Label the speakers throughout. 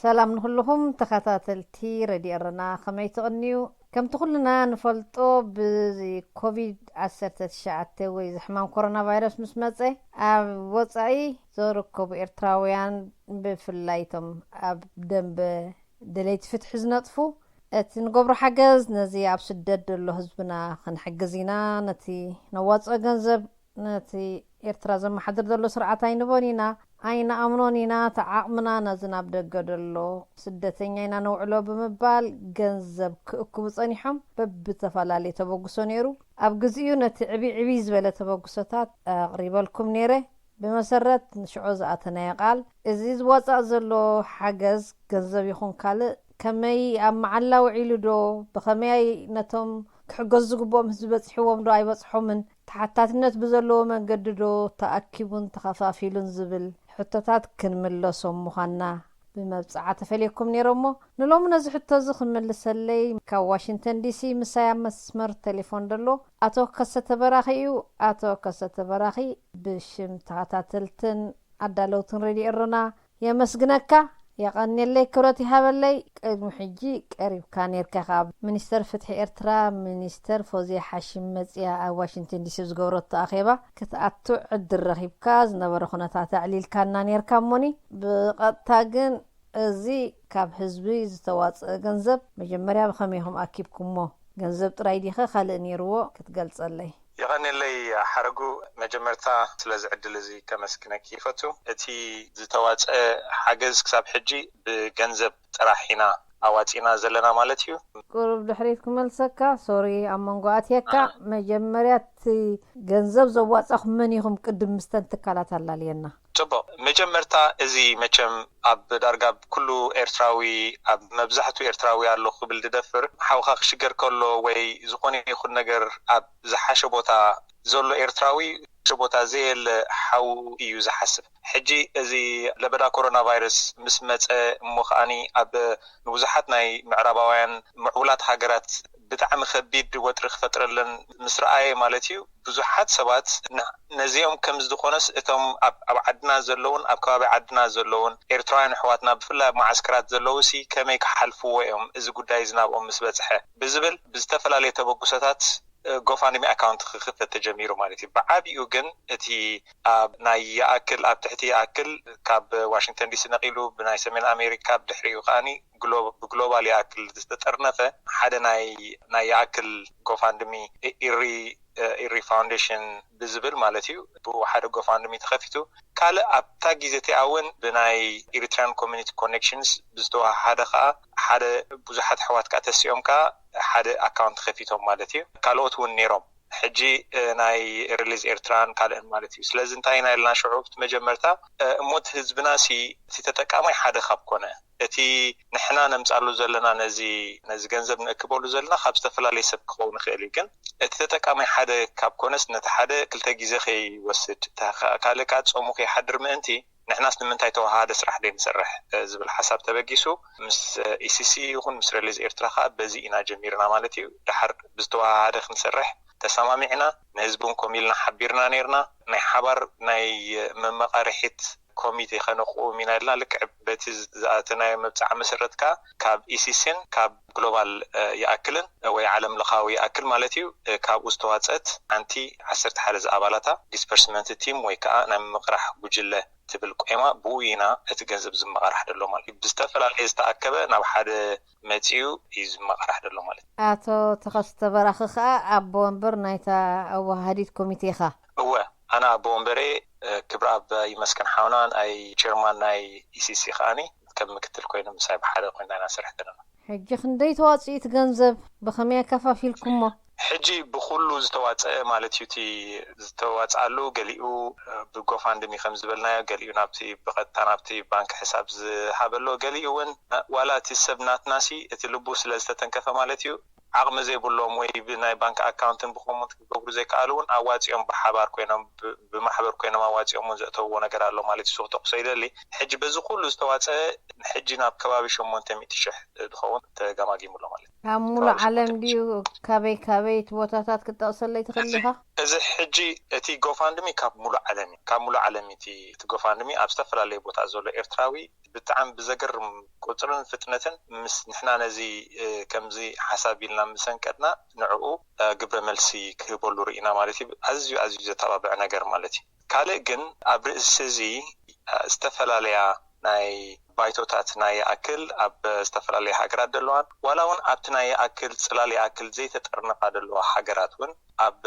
Speaker 1: سلام نخلهم تخاتاتلتي رديرنا خميت أنيو كم تقولنا نفلطو بزي كوفيد 19 وزحمام كورونا فيروس مسمصه اب وصعي زوركو بإرتراويان بفلايتم اب دنب دليت فتح زنطفو نقبر حجز نزي اب سدد دلو حزبنا خنحجزينا نتي نواصو ገንዘብ نتي إرترا زم حضر دلو سرعتاي نبونينا አይና አምኖኒና ተዓቅምና ነዝናብ ደገደሎ ስደተኛይና ነውዕሎ በመባል ገንዘብ ክእክቡ ጸኒሖም በብተፈላለየ ተበግሶ ነይሩ ኣብ ግዝኡ ነቲ ዕቢ ዝበለ ተበግሶታት ኣቅሪበልኩም ነይረ بمسرت نشعو زኣተና ይቃል እዚ ዝወፃእ ዘሎ ሓገዝ ገንዘብ ይኹን ካልእ ከመይ ኣብ መዓላ ውዒሉ ዶ ብኸመይ ነቶም ክሕገዙ ዝግብኦም ህዝቢ በፅሕዎም ዶ ኣይበፅሖምን ተሓታትነት ብዘለዎ መንገዲ ዶ ተኣኪቡን ተኸፋፊሉን ዝብል ሕቶታት ክንምለሶም ምዃንና بمبصعة فليكم نيرمو نلوم نزي حتى زخ ملسلي كا واشنطن دي سي مسايا مسمر تليفون دلو اتو كسته براخيو اتو كسته براخي بشم تعاتلتن ادالوتن ريدي ارنا يا مسغنكا يا قنيلي كرتي هابلي محجي قريب كان يركخاب منستر فتح إرترا منستر فوزي حاشم مصيا واشنطن دي سي زغورت اخيبا كتاتو عد الرخيب كاز نبرخنا تعليل كان يركموني بقطاغن ازي كاب حزبي زتواص ገንዘብ መጀመሪያ በخميهم اكيبكمو ገንዘብ ጥራይ ዲኸ ካልእ ነይርዎ ክትገልጸለይ
Speaker 2: يغنيلي حرقو مجمرتا سلازي عدلزي كمسكنك يفتو اتي زتواص حاجز كساب حجي بغنزب طراحينا اواتينا زلنا مالتيو
Speaker 1: قرب دحريتكم ملسكا سوري امنغواتيكا مجمريات ገንዘብ زواصخ منيهم قدم مستنتكالات اللالينا
Speaker 2: تبا مجمرتا ازي مچم اب دارغاب كله ارتراوي اب مبزحتو ارتراوي الله قبل ددفر حوخ شجر كله وي زخوني يخد نجر اب زحاشه بوتا زولو ارتراوي شبوتا زيل حو يو زحسب حجي ازي لبدا كورونا فيروس مسمص مخاني اب نوزحات ناي معرباوያን معولات هاجرات بتعم خبيد وترخ فترلن مسرعي مالتيو ብዙሓት ሰባት ነዚኦም ከም ዝድኾነስ እቶም ኣብ ዓድና ዘለውን ኣብ ከባቢ ዓድና ዘለውን ኤርትራውያን ሕዋትና ብፍላይ ማዓስከራት ዘለውሲ ከመይ ክሓልፍዎ እዮም እዚ ጉዳይ ዝናብኦም ምስ በጽሐ ብዝብል ብዝተፈላለየ ተበግሶታት GoFundMe account ክኽፈት ተጀሚሩ ማለት እዩ ብዓቢኡ ግን እቲ ናይ ያክል ኣብ ትሕቲ ያክል ካብ ዋሽንግተን ዲሲ ነቂሉ ብናይ ሰሜን ኣሜሪካ ብድሕሪኡ ኻኒ ግሎባል ያክል ዝተጠርነፈ ሓደ ናይ ያክል GoFundMe ኢሪ ፋውንዴሽን ብዝብል ማለት እዩ ብሓደ GoFundMe ተኸፊቱ ካልእ ኣብታ ግዜቲ ኣውን ብናይ ኤሪትራን ኮሚኒቲ ኮኔክሽንስ ብዝተዋሃደ ከዓ ሓደ ብዙሓት ሕዋት ከዓ ተሲኦም ከዓ ሓደ ኣካውንት ከፊቶም ማለት እዩ ካልኦት እውን ነይሮም ሕጂ ናይ ሪሊዝ ኤርትራን ካልእን ማለት እዩ ስለዚ እንታይ ናይ ለና ሽዑብት መጀመርታ ሞት ህዝብና ሲ ተጠቃማይ ሓደ ካብ ኮነ እቲ ንሕና ነምጻሉ ዘለና ነዚ ገንዘብ ንእክበሉ ዘለና ካብ ዝተፈላለዩ ሰብ ክኸውን ይኽእል ግን እቲ ተጠቃማይ ሓደ ካብ ኮነስ ነቲ ሓደ ክልተ ግዜ ከይወስድ ካልእ ከዓ ጾሙ ከይሓድር ምእንቲ ንሕናስ ንምንታይ ተዋሃደ ስራሕ ደይ ንሰርሕ ዝብል ሓሳብ ተበጊሱ ምስ ኢሲሲ ይኹን ምስ ሪሊዝ ኤርትራ ከዓ በዚ ኢና ጀሚርና ማለት እዩ ድሓር ብዝተዋሃደ ክንሰርሕ ተሰማሚዕና ንህዝቡን ኮሚልና ሓቢርና ነርና ናይ ሓባር ናይ መመቃርሒት ኮሚቴ ከነቁም ኢና ኢልና ልክዕ በቲ ዝኣተናዮ መብፅዓ መሰረትካ ካብ ኢሲሲን ካብ ግሎባል ያክልን ወይ ዓለም ለኻዊ ያክል ማለት እዩ ካብ ውስተዋፀት ኣንቲ 11 ዝኣባላታ ዲስፐርስመንት ቲም ወይ ከዓ ናይ መቅራሕ ጉጅለ ትብል ቆይማ ብኡይና እቲ ገንዘብ ዝመቃራሕ ደሎ ማለት እዩ ብዝተፈላለየ ዝተኣከበ ናብ ሓደ መፂኡ ዝመቃራሕ ደሎ ማለት
Speaker 1: ኣቶ ተኸስተ በራኺ ከዓ ኣቦ ወንበር ናይታ ኣዋሃዲት ኮሚቴ ኻ
Speaker 2: እወ ኣና ኣቦ ወንበሬ ክብሪ ኣብ ይመስከን ሓውናን ኣይ ቸርማን ናይ ኢሲሲ ኻኒ ከም ምክትል ኮይኑ ምሳይ ብሓደ ኮይና ናሰርሕ ዘለና
Speaker 1: ሕጂ ክንደይ ተዋፅኢት ገንዘብ ብኸመይ ከፋፊልኩሞ
Speaker 2: ሕጂ ብኩሉ ዝተዋፀአ ማለት እዩ እቲ ዝተዋፅኣሉ ገሊኡ ብGoFundMe ከም ዝበልናዮ ገሊኡ ናብቲ ብቐጥታ ናብቲ ባንክ ሕሳብ ዝሃበሎ ገሊኡ እውን ዋላ እቲ ሰብ ናትናሲ እቲ ልቡ ስለ ዝተተንከፈ ማለት እዩ ዓቕሚ ዘይብሎም ወይ ብናይ ባንክ ኣካውንትን ብኮሙት ክገብሩ ዘይከኣሉውን ኣዋፂኦም ብሓባር ኮይኖም ብማሕበር ኮይኖም ኣዋፂኦም ዘእተውዎ ነገር ኣሎ ማለት እዩ ተቕሶ ይደሊ ሕጂ በዚ ኩሉ ዝተዋፀአ ሕጂ ናብ ከባቢ 800,000 ድኸውን ተገማጊሙሎ ማለት እዩ
Speaker 1: ካብ ሙሉእ ዓለም ድዩ ካበይ ቦታታት ክትጠቕሰለይ ትኽእል ኢኻ
Speaker 2: እዚ ሕጂ እቲ GoFundMe ካብ ሙሉእ ዓለም እቲ GoFundMe ኣብ ዝተፈላለየ ቦታ ዘሎ ኤርትራዊ بتعم بزجر قطرن فتنة مس نحنا نزي كمزي حسابيلنا مسنكرنا نعقو قبل ملسي كهبولو رئينا مالتي أزيو زتابع نجر مالتي كالي جن أبرز زي استفلاليا ناي بايتوتات ناي أكل أب استفلالي حجرات دلوان ولاون أبتناي أكل سلالي أكل زي تترنق دلوا حجرات ون أب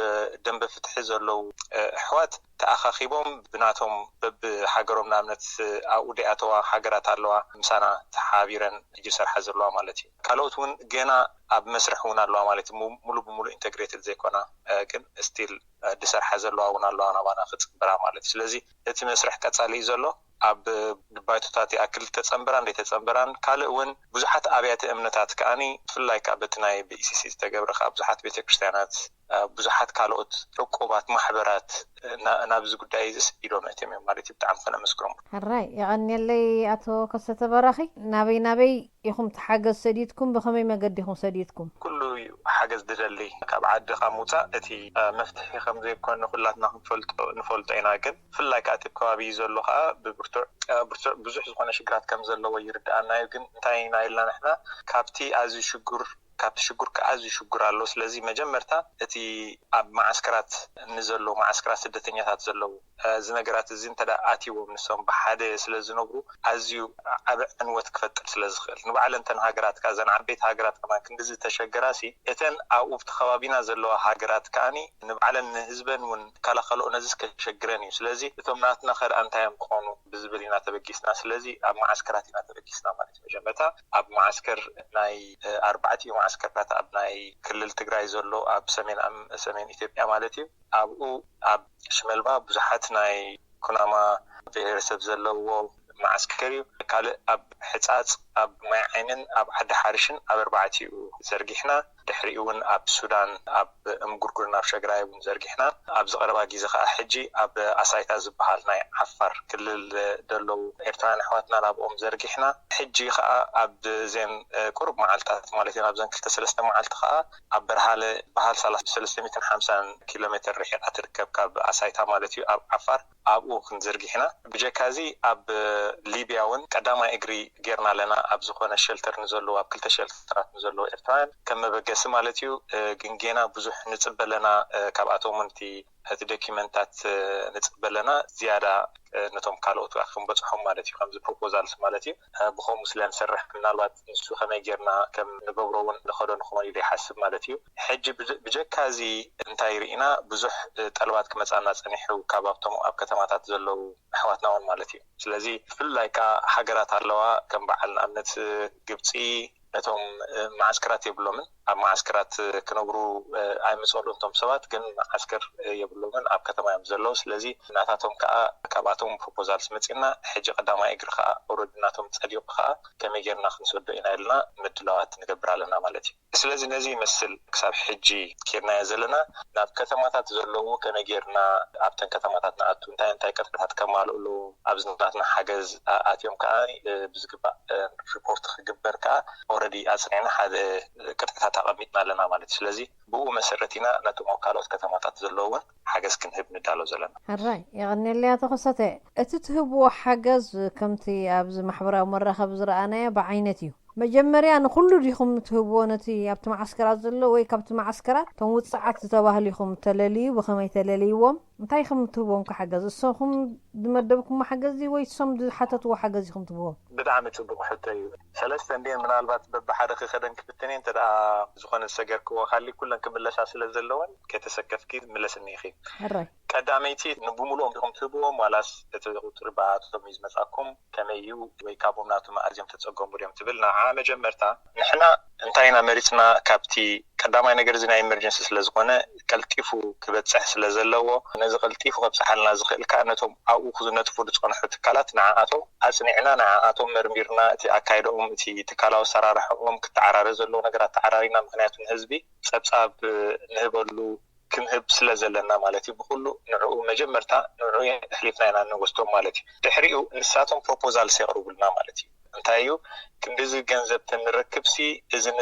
Speaker 2: دم بفتح زلوا حوات تأخخيبهم بناتهم بحجرهم نامنت أودي أتوا حجرات دلوا مسانا تحابيرن يجسر حزلوا مالتي كالوتون جينا أب مسرحونا دلوا مالتي ملو بملو إنتجريتد زي كنا كن استيل دسر حزلوا ونالوا أنا وانا خد برا مالتي سلزي يتم مسرح كتالي زلوا أب بايتوتاتي أكل تتصنبران دي تتصنبران كالئون بزحات أبيات أمنتات كأني فلايك أبتناي بإيسيسي تقبرخ بزحات بيت كريستيانات بزحات كالوت رقوبات محبرات نابز قدايزس إيدون أتيمي ماريتي بتعم خنا مسكرم
Speaker 1: هراي يعني اللي أتو قصة براخي نابي يخم تحاجز سديدكم بخمي ما قديهم سديدكم
Speaker 2: كله حاجز دجالي كابعد خاموتا أتي مفتحي خمزي كون كلاتنا نفولت عيناكن فلايك أتي كوابي زلوها ببرتر بزح زخنا شجرات كم زلوا يرد أنا يمكن تاينا إلا نحنا كابتي أزي كابت شجر كأزي شجر على لوس لازم مجمرتا أتي أب معسكرات نزلوا معسكرات سدتنيات زلوا زنجرات الزين تدا آتي ومنسهم بحادة سلزنوبرو أزيو أب أنوت كفتر سلزخل نبعلن تنهاجرات كازن عبيت هاجرات كمان كندز تشجراسي إتن أو بتخوابينا زلوا هاجرات كاني نبعلن هزبن ون كلا خلق نزس كشجراني سلزي ثمناتنا خير أنت يوم قانون بزبلينا تبكيسنا سلزي أب معسكراتنا تبكيسنا مالت مجمرتا أب معسكر ناي 4 معسكرات أبناي كل تجري زلوا أب سمين إثيوبيا مالتي أب شمال باب بزحات ناي كناما في رسب زلوا معسكري قال أب حتات أب ما عينن أب حد حارشن أب 4 زرقحنا تحريون أب السودان أب مقرقرنا في شجراي ونزرقحنا أب زغربا جيزخا حجي أب أسايتا زبحال ناي عفر كل دلو إرتان حواتنا لاب زرقحنا حجي خا أب زين قرب معالتات مالتين أب زين كلتا 3 معالت خا أب برحالة بحال 350 كيلومتر رحلة تركب كاب أسايتا مالتي أب عفر أب نزرقحنا بجاكازي أب ليبيا ون قداما إجري غيرنا لنا أب زخونا الشلتر نزلوا أب كلتا شلترات نزلوا إرتان كما بقى سمالتيو جنجينا بزح نتقبلنا كابعتهم انتي هذه دوكيمنتات نتقبلنا زيادة نتوم كالوت وأخم بصحهم مالتي خمس بروبوزالز مالتي بخوم مسلم سرح من الوقت نسو خما جيرنا كم نبورون نخدون خما يلي حسب مالتي حج بجكازي انتاي رئينا بزح طلبات كمصانا صنيحو كابابتم اب كتماتات زلو احواتنا ون مالتي سلازي فلايكا حجرات علوا كم بعلنا امنت ግብጺ نتوم معسكرات يبلومن أب معسكرات كنبرو أي مسؤول أنتم سوات كن معسكر يبلومن أب كتما يمزلوا سلزي ناتهم كاباتهم بروبوزال سمتنا حج قدام يجر خا أورد ناتهم تصديق خا كم يجرنا خنسود إنا لنا مدلوات نقبر علينا مالتي سلزي نزي مثل كسب حجي كيرنا يزلنا ناب كتما تزلوا كن يجرنا أبتن كتما تناتون تاين كتما تكمل له أبزناتنا حجز أتيوم كأني بزقبا ريبورت خجبر كا already أصلاً هذا كتبتها تقميتنا لنا مالت سلزي بو مسرتنا نتوم وكالات كتماتات زلوون حجز كنهب ندالو زلنا
Speaker 1: هراي يعني اللي أتخصته أتتهبوا حجز كمتي أبز محبرة مرة خبز رأنا بعينتي مجمري أنا كله ديهم تهبونتي أبت معسكرات زلوا ويكبت معسكرات تموت ساعات تتواهليهم تلالي وخمي تلاليهم متى يخم تهبون كحجز الصهم دمدبكم حجز دي ويسم حتى تو حجزكم تبوه
Speaker 2: بدعم تبوه حتى 3 دين من البات بحرق خدن كبتنين تدعى زخون السجر كوا خلي كلن كملش عسل زلون كتسكف كي ملس النيخي
Speaker 1: هراي
Speaker 2: كداميتي نبوملهم بهم تبوه ولاس تتغطر تميز مساكم كميو ويكابهم ناتو ما أزيم تتصقم بريم تبلنا مجمرتا نحنا انتاينا مريتنا كابتي قداماي ነገር ዝና ኢመርጀንሲ ስለዝኾነ ቀልጢፉ ክበጽሕ ስለዘለዎ ነዚ ቀልጢፉ ከብጽሓልና ዝኽእል ካነቶም ኣብኡ ክዝነጥፉ ዝጸንሑ ትካላት ንዓኣቶም ኣጽኒዕና ንዓኣቶም መርሚርና እቲ ኣካይዶም እቲ ትካላዊ ሰራርሖም ክትዓራረ ዘለዎ ነገራት ተዓራሪና ምክንያቱ ህዝቢ ጸብጻብ ንህበሉ ክንህብ ስለዘለና ማለት እዩ ብኩሉ ንዕኡ መጀመርታ ንዕኡ ሕሊፍና ኢና ንወስዶም ማለት እዩ ድሕሪኡ ንሳቶም ፕሮፖዛል ሲያቀርቡልና ማለት እዩ እንታዩ ክንድዚ ገንዘብ ተንረክብሲ እዝን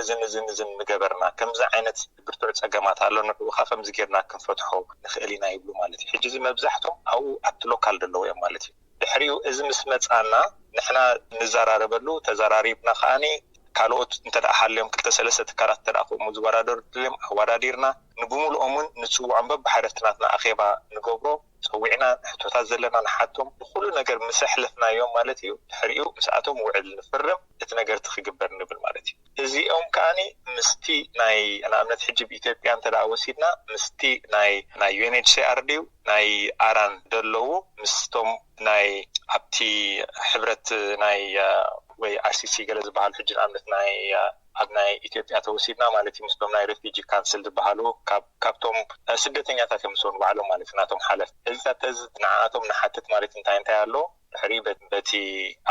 Speaker 2: ንገበርና ከምዛ ዓይነት ብርቱዕ ጸገማት ኣሎ ንዕኡ ከምዚ ጌርና ክንፈትሖ ንኽእል ኢና ይብሉ ማለት እዩ ሕጂ መብዛሕቶም ኣብኡ ኣብቲ ሎካል ደለው እዮም ማለት እዩ ድሕሪኡ እዚ ምስ መጻና ንሕና ንዘራረበሉ ተዘራሪብና ኸኣኒ ካልኦት እንተዳ ሓልዮም ክልተ ሰለስተ ትካላት ተዳኹሙ ዝወዳደሩ ድልም ኣወዳዲርና ንብሙሉኦምን ንጽውዖም በብሓደፍትናትና ኣኼባ ንገብሮ ፀዊዕና ሕቶታት ዘለና ንሓቶም ብኩሉ ነገር ምሰሕልፍናዮም ማለት እዩ ድሕሪኡ ምስኣቶም ውዕል ንፍርም እቲ ነገር ትኽግበር ንብል ማለት እዩ እዚኦም ከኣኒ ምስቲ ናይ ንኣብነት ሕጂ ብኢትዮጵያ እንተዳ ወሲድና ምስቲ ናይ UNHCR ድዩ ናይ ኣራን ደለዉ ምስቶም ናይ ኣብቲ ሕብረት ናይ ወይ RCC ገለ ዝበሃል ሕጂ ንኣብነት ናይ ኣብ ናይ ኢትዮጵያ ተወሲድና ማለት እዩ ምስቶም ናይ ሬፊጂ ካንስል ዝበሃሉ ካብቶም ስደተኛታት የምስኑ ባዕሎም ማለት ናቶም ሓለፍ እዚ ንዓቶም ንሓትት ማለት እንታይ ኣሎ ድሕሪ በቲ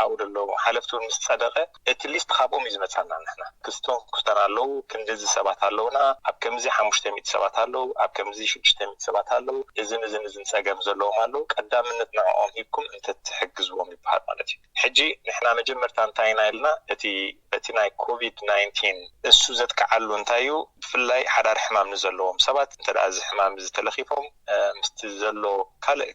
Speaker 2: ኣብኡ ደሎ ሓለፍቱን ምስ ጸደቐ እቲ ሊስት ካብኦም ይዝመጻና ንሕና ክስቶም ክስተና ኣለዉ ክንዲዚ ሰባት ኣለውና ኣብ ከምዚ 500 ሰባት ኣለዉ ኣብ ከምዚ 600 ሰባት ኣለዉ እዝን ጸገም ዘለዎም ኣለዉ ቀዳምነት ንዕኦም ሂብኩም እንትትሕግዝዎም ይበሃል ማለት እዩ ሕጂ ንሕና መጀመርታ እንታይ ኢልና እቲ ናይ ኮቪድ-19 እሱ ዘትከዓሉ እንታይ እዩ ብፍላይ ሓዳር ሕማም ንዘለዎም ሰባት እንተዳ እዚ ሕማም ዝተለኺፎም ምስቲ ዘሎ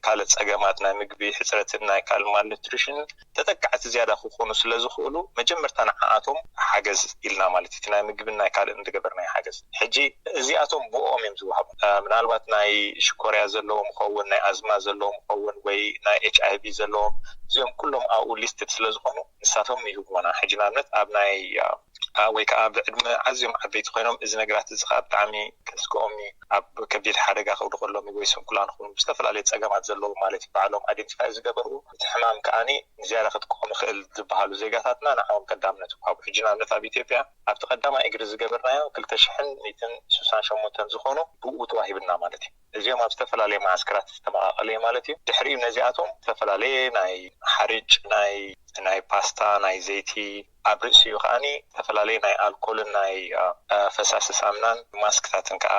Speaker 2: ካልእ ጸገማት ናይ ምግቢ ሕፅረትን ናይ malnutrition ተጠቃዕቲ ዝያዳ ክኾኑ ስለዝኽእሉ መጀመርታ ንዓኣቶም ሓገዝ ኢልና ማለት እቲ ናይ ምግብን ናይ ካልእ እንደገበርና ሓገዝ ሕጂ እዚኣቶም ብኦም እዮም ዝወሃቡ ምናልባት ናይ ሽኮርያ ዘለዎም ክኸውን ናይ ኣዝማ ዘለዎም ክኸውን ወይ ናይ HIV ዘለዎም እዚኦም ኩሎም ኣብኡ ሊስትድ ስለዝኾኑ ንሳቶም ይህብዎና ሕጂ ንኣብነት ኣብ ናይ ወይ ከዓ ብዕድመ ዓዝዮም ዓበይቲ ኮይኖም እዚ ነገራት እዚ ከዓ ብጣዕሚ ከስግኦም ኣብ ከቢድ ሓደጋ ከውድቕ ከሎም ወይ ስንኩላን ክኾኑ ዝተፈላለዩ ፀገማት ዘለዎም ማለት እዩ ባዕሎም ኣይደንቲፋይ ዝገበሩ እቲ ሕማም ከዓኒ ዝያዳ ክትቆሙ ክእል ዝበሃሉ ዜጋታትና ንዓዎም ቀዳምነት ወሃቡ ሕጂ ንኣብነት ኣብ ኢትዮጵያ ኣብቲ ቀዳማይ እግሪ ዝገበርናዮ 2168 ዝኾኑ ብኡ ተዋሂብና ማለት እዩ እዚኦም ኣብ ዝተፈላለየ ማዕስከራት ዝተመቓቐለ ማለት እዩ ድሕሪኡ ነዚኣቶም ዝተፈላለየ ናይ ሓርጭ ናይ ፓስታ ናይ ዘይቲ ኣብ ርእሲኡ ከዓኒ ዝተፈላለየ ናይ ኣልኮልን ናይ ፈሳሲ ሳሙናን ማስክታትን ከዓ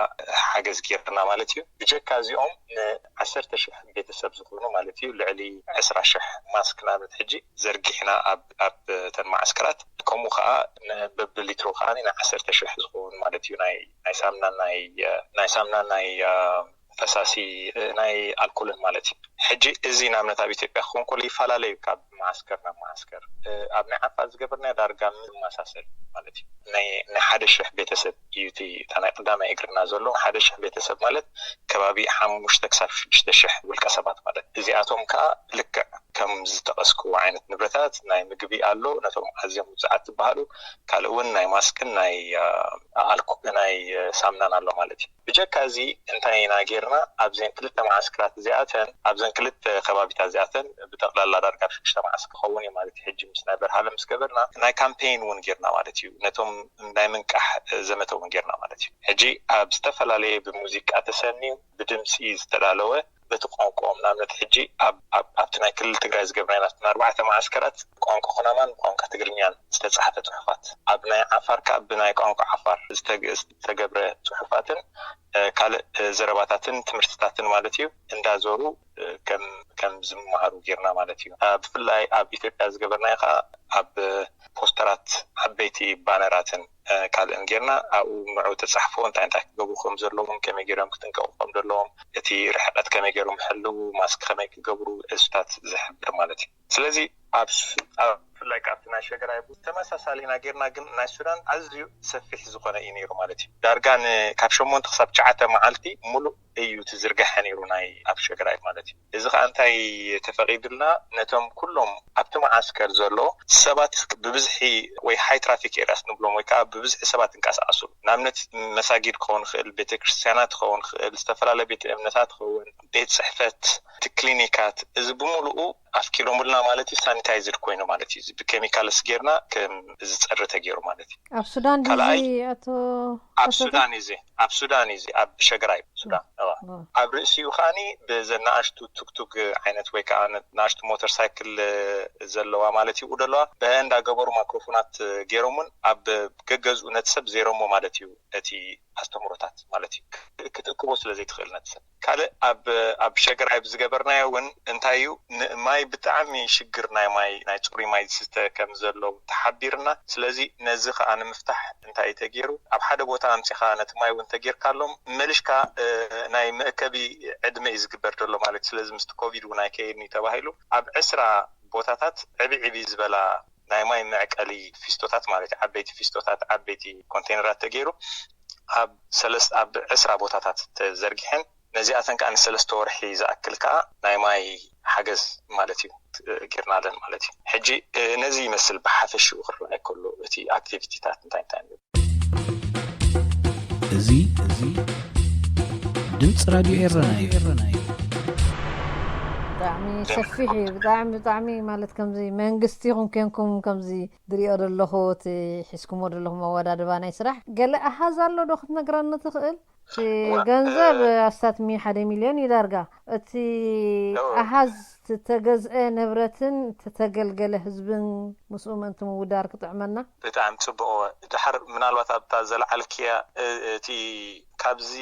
Speaker 2: ሓገዝ ጌርና ማለት እዩ ብጀካ እዚኦም ን10,000 ቤተሰብ ዝኾኑ ማለት እዩ ልዕሊ 20,000 ማስክ ናብት ሕጂ ዘርጊሕና ኣብ ተን ማዕስከራት ከምኡ ከዓ በብሊትሮ ከዓኒ ን10,000 ዝኾኑ ማለት እዩ ናይ ሳሙናን ናይ ፈሳሲ ናይ ኣልኮልን ማለት እዩ ሕጂ እዚ ናብነት ኣብ ኢትዮጵያ ክኾን ከሎ ይፈላለዩ ካብ ማዕስከር ናብ ማዕስከር ኣብ ናይ ዓፋር ዝገበርና ዳርጋ ምማሳሰል ማለት እዩ ናይ 1,000 ቤተሰብ እዩ እቲ ናይ ቀዳማይ እግርና ዘሎ 1,000 ቤተሰብ ማለት ከባቢ 5 ክሳብ 6,000 ውልቀ ሰባት ማለት እዚኣቶም ከዓ ልክዕ ከም ዝተቐስኩ ዓይነት ንብረታት ናይ ምግቢ ኣሎ ነቶም ኣዝዮም ውፅዓት ዝበሃሉ ካልእ እውን ናይ ማስክን ናይ ኣልኮል ናይ ሳሙናን ኣሎ ማለት እዩ ብጀካ እዚ እንታይ ኢና ጌርና ኣብዘን ክልተ ማዕስከራት እዚኣተን ኣብዘን ክልተ ከባቢታት እዚኣተን ብጠቕላላ ዳርጋ 6 ማዕስከር ክኸውን እዩ ማለት እዩ ሕጂ ምስ ናይ በረሃ ምስ ገበርና ናይ ካምፔይን እውን ጌርና ማለት እዩ ነቶም ናይ ምንቃሕ ዘመተ እውን ጌርና ማለት እዩ ሕጂ ኣብ ዝተፈላለየ ብሙዚቃ ተሰኒዩ ብድምፂ ዝተዳለወ በቲ ቋንቋኦም ንኣብነት ሕጂ ኣብቲ ናይ ክልል ትግራይ ዝገበርና 4 ማዕስከራት ቋንቋ ኩናማን ቋንቋ ትግርኛን ዝተጻሕፈ ጽሑፋት ኣብ ናይ ዓፋር ከዓ ብናይ ቋንቋ ዓፋር ዝተገብረ ጽሑፋትን ካልእ ዘረባታትን ትምህርትታትን ማለት እዩ እንዳዞሩ ከም ዝመሃሩ ጌርና ማለት እዩ ብፍላይ ኣብ ኢትዮጵያ ዝገበርና ከዓ ኣብ ፖስተራት ዓበይቲ ባነራትን ካልእን ጌርና ኣብኡ ምዑ ተጻሕፎ እንታይ ክገብሩ ከም ዘለዎም ከመይ ጌሮም ክትንቀቑ ከም ዘለዎም እቲ ርሕቀት ከመይ ጌሮም ሕልው ማስክ ከመይ ክገብሩ እስታት ዝሕብር ማለት እዩ ስለዚ ኣብ ብፍላይ ካብቲ ናይ ሸገራይ ተመሳሳሊና ጌርና ግን ናይ ሱዳን ኣዝዩ ሰፊሕ ዝኾነ እዩ ነይሩ ማለት እዩ ዳርጋን ካብ 8 ክሳብ 9 መዓልቲ ሙሉእ እዩ ትዝርግሐ ነይሩ ናይ ኣብ ሸገራይ ማለት እዩ እዚ ከዓ እንታይ ተፈቒድልና ነቶም ኩሎም ኣብቲ ማዓስከር ዘሎ ሰባት ብብዝሒ ወይ ሃይ ትራፊክ ኤሪያስ ንብሎም ወይ ከዓ ብብዝሒ ሰባት እንቀሳቐሱ ንኣብነት መሳጊድ ክኸውን ክእል ቤተክርስትያናት ክኸውን ክእል ዝተፈላለየ ቤተ እምነታት ክኸውን ቤት ጽሕፈት ክሊኒካት እዚ ብምሉኡ ኣፍኪሎሙልና ማለት እዩ ሳኒታይዝድ ኮይኑ ማለት እዩ ብኬሚካልስ ጌርና ከም ዝጸረ ተገይሩ ማለት እዩ
Speaker 1: ኣብ ሱዳን ዲዚ ኣቶ
Speaker 2: ኣብ ሱዳን እዚ ኣብ ሸገራይ ሱዳን ኣብ ርእሲኡ ኻኒ ብዘናኣሽቱ ቱክቱክ ዓይነት ወይ ከዓ ናሽቱ ሞተር ሳይክል ዘለዋ ማለት እዩ ደለዋ በእንዳ ገበሩ ማይክሮፎናት ገይሮምን ኣብ ገገዝኡ ነትሰብ ዜሮሞ ማለት እዩ እቲ ኣስተምሮታት ማለት እዩ ክትእክቦ ስለዘይ ትኽእልና ትሰብ ካልእ ኣብ ሸገራይ ብዝገበርናዮ እውን እንታይ እዩ ማይ ብጣዕሚ ሽግር ናይ ፅሩይ ማይ ዝስተ ከም ዘሎ ተሓቢርና ስለዚ ነዚ ከዓ ንምፍታሕ እንታይ ተገይሩ ኣብ ሓደ ቦታ ኣምፂኻ ነቲ ማይ እውን ተገይርካሎም መልሽካ ናይ መእከቢ ዕድመ እዩ ዝግበር ዘሎ ማለት ስለዚ ምስቲ ኮቪድ እውን ኣይከይድኒ ተባሂሉ ኣብ 10 ቦታታት ዕብዒብ ዝበላ ናይ ማይ መዕቀሊ ፊስቶታት ማለት ዓበይቲ ፊስቶታት ዓበይቲ ኮንቴይነራት ተገይሩ ኣብ 10 ቦታታት ተዘርጊሐን ነዚኣተን ከዓ ን3 ወርሒ ዝኣክል ከዓ ናይ ማይ ሓገዝ ማለት እዩ ጌርናለን ማለት እዩ ሕጂ ነዚ ይመስል ብሓፈሽኡ ክረአይ ከሎ እቲ ኣክቲቪቲታት እንታይ እዩ
Speaker 3: እዚ ድምፂ ራድዮ ኤረና እዩ
Speaker 1: ብጣዕሚ ሰፊሕ እዩ ብጣዕሚ ማለት ከምዚ መንግስቲ ይኹን ኮንኩም ከምዚ ድሪኦ ዘለኹ እቲ ሒዝኩሞ ዘለኹም ኣወዳድባ ናይ ስራሕ ገለ ኣሃዝ ኣሎ ዶ ክትነግረኒ ትኽእል ገንዘብ ኣስታት 1 ሚልዮን ይዳርጋ እቲ ኣሃዝ ተገዝአ ንብረትን ተተገልገለ ህዝብን ምስኡ ምእንቲ ምውዳር ክጥዕመና
Speaker 2: ብጣዕሚ ጽቡቕ ድሓር ምናልባት ኣብታ ዘለዓልክያ እቲ ካብዚ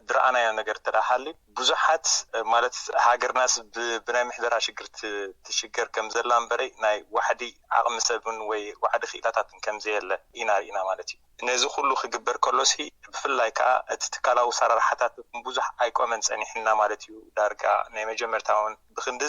Speaker 2: ድረኣናዮ ነገር ተዳሓሊ ብዙሓት ማለት ሃገርናስ ብናይ ምሕደራ ሽግር ትሽገር ከም ዘላ እምበረይ ናይ ዋሕዲ ዓቕሚ ሰብን ወይ ዋሕዲ ክኢላታትን ከም ዘየለ ኢና ማለት እዩ ነዚ ኩሉ ክግበር ከሎሲ ብፍላይ ከዓ እቲ ትካላዊ ሰራርሓታት ብዙሕ ኣይቆመን ፀኒሕና ማለት እዩ ዳርጋ ናይ መጀመርታውን ብክንዲ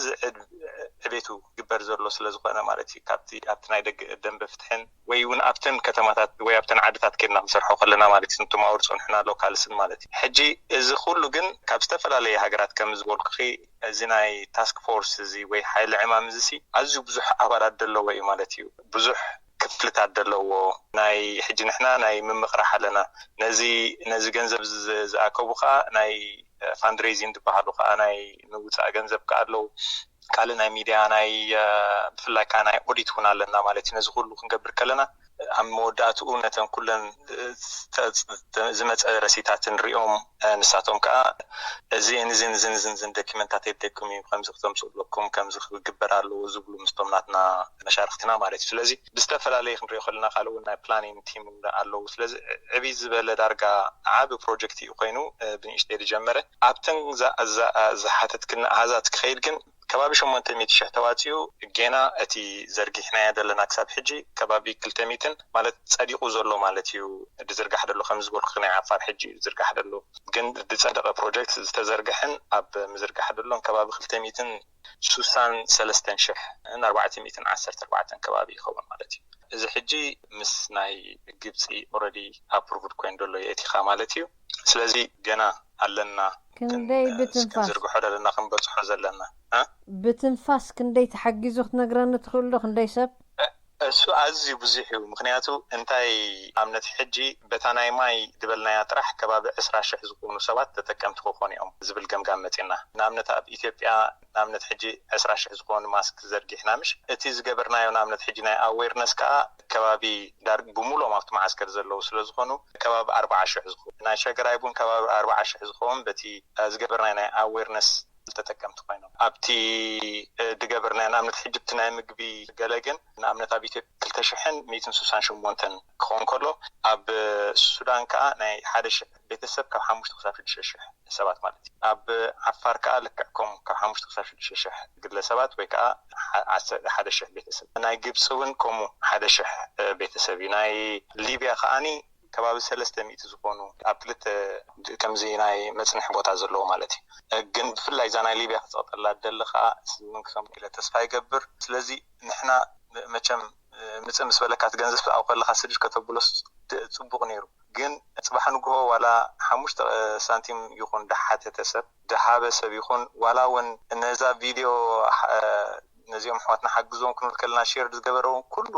Speaker 2: ዕቤቱ ግበር ዘሎ ስለ ዝኾነ ማለት እዩ ኣብቲ ናይ ደንበ ፍትሕን ወይ እውን ኣብተን ከተማታት ወይ ኣብተን ዓድታት ከድና ክንሰርሖ ከለና ማለት እዩ እንትማወር ፀንሕና ሎካልስን ማለት እዩ ሕጂ እዚ ኩሉ ግን ካብ ዝተፈላለየ ሃገራት ከም ዝበልኩ እዚ ናይ ታስክ ፎርስ እዚ ወይ ሓይሊ ዕማም እዚ ኣዝዩ ብዙሕ ኣባላት ዘለዎ እዩ ማለት እዩ ብዙሕ ክፍልታት ዘለዎ ናይ ሕጂ ንሕና ናይ ምምቕራሕ ኣለና ነዚ ገንዘብ ዝኣከቡ ከዓ ናይ ፋንድሬዚንግ ዝበሃሉ ከዓ ናይ ምውፃእ ገንዘብ ከዓ ኣለዉ ካልእ ናይ ሚድያ ናይ ብፍላይ ከዓ ናይ ኦዲት እውን ኣለና ማለት እዩ ነዚ ኩሉ ክንገብር ከለና ኣብ መወዳእትኡ ነተን ኩለን ዝመፀ ረሲታት ንሪኦም ንሳቶም ከዓ እዚን ዶክመንታት የደኩም እዩ ከምዚ ክተምፅለኩም ከምዚ ክግበር ኣለዎ ዝብሉ ምስቶም ናትና መሻርክትና ማለት እዩ ስለዚ ብዝተፈላለየ ክንሪኦ ከለና ካልእ እውን ናይ ፕላኒንግ ቲም ኣለዉ ስለዚ ዕብይ ዝበለ ዳርጋ ዓብ ፕሮጀክት እዩ ኮይኑ ብንእሽተይ ዝጀመረ ኣብተን ዝሓተትክና ኣሃዛት ክኸይድ ግን ከባቢ 800,000 ተዋፂኡ ገና እቲ ዘርጊሕናያ ዘለና ክሳብ ሕጂ ከባቢ 200 ማለት ጸዲቁ ዘሎ ማለት እዩ ዝዝርጋሕ ዘሎ ከም ዝበልኩ ናይ ዓፋር ሕጂ ዝዝርጋሕ ዘሎ ግን ዝጸደቀ ፕሮጀክት ዝተዘርግሕን ኣብ ምዝርጋሕ ዘሎን ከባቢ 263,414 ከባቢ ይኸውን ማለት እዩ እዚ ሕጂ ምስ ናይ ግብፂ ኦልሬዲ ኣፕሩቭድ ኮይን ዘሎ የእቲኻ ማለት እዩ ስለዚ ገና ኣለና
Speaker 1: ክንደይ ብትንፋስ
Speaker 2: ዝርግሖ ዘለና ክንበፅሖ ዘለና
Speaker 1: ብትንፋስ ክንደይ ተሓጊዙ ክትነግረኒ ትኽእሉ ክንደይ ሰብ
Speaker 2: እሱ ኣዝዩ ብዙሕ እዩ ምክንያቱ እንታይ ኣብነት ሕጂ በታ ናይ ማይ ድበልናያ ጥራሕ ከባቢ 20,000 ዝኾኑ ሰባት ተጠቀምቲ ክኾኑ እዮም ዝብል ገምጋም መፂና ንኣብነት ኣብ ኢትዮጵያ ንኣብነት ሕጂ 20,000 ዝኾኑ ማስክ ዘርጊሕና ምሽ እቲ ዝገበርናዮ ንኣብነት ሕጂ ናይ ኣዌርነስ ከዓ ከባቢ ብሙሉኦም ኣብቲ ማዓስከር ዘለዉ ስለ ዝኾኑ ከባቢ 40,000 ዝኾኑ ናይ ሸገራይ ቡን ከባቢ 40,000 ዝኾኑ በቲ ዝገበርናዮ ናይ ኣዌርነስ ተጠቀምቲ ኮይኖም ኣብቲ ድገበርናዮ ንኣብነት ሕጂ ብቲ ናይ ምግቢ ገለግን ንኣብነት ኣብ ኢትዮጵያ 2,168 ክኾን ከሎ ኣብ ሱዳን ከዓ ናይ 1,000 ቤተሰብ ካብ 5 ክሳብ 6,000 ሰባት ማለት እዩ ኣብ ዓፋር ከዓ ልክዕኩም ካብ 5 ክሳብ 6,000 ግለሰባት ወይ ከዓ 1,000 ቤተሰብ ናይ ግብፂ እውን ከምኡ 1,000 ቤተሰብ እዩ ናይ ሊብያ ከዓኒ ከባቢ 300 ዝኾኑ ኣብ ክልተ ከምዚ ናይ መጽንሕ ቦታ ዘለዎ ማለት እዩ ግን ብፍላይ ዛ ናይ ሊብያ ክጸቕጠላ ደለኻ ስንክሰም ኢለ ተስፋ ይገብር ስለዚ ንሕና መቸም ምጽ ምስ በለካት ገንዘብ ኣብ ከለኻ ስድር ከተብሎስ ጽቡቕ ነይሩ ግን ጽባሕ ንግሆ ዋላ 5 ሳንቲም ይኹን ደሓተ ሰብ ደሃበ ሰብ ይኹን ዋላ እውን ነዛ ቪድዮ ነዚኦም ሕዋትና ሓግዞም ክንብል ከለና ሼር ዝገበረውን ኩሉ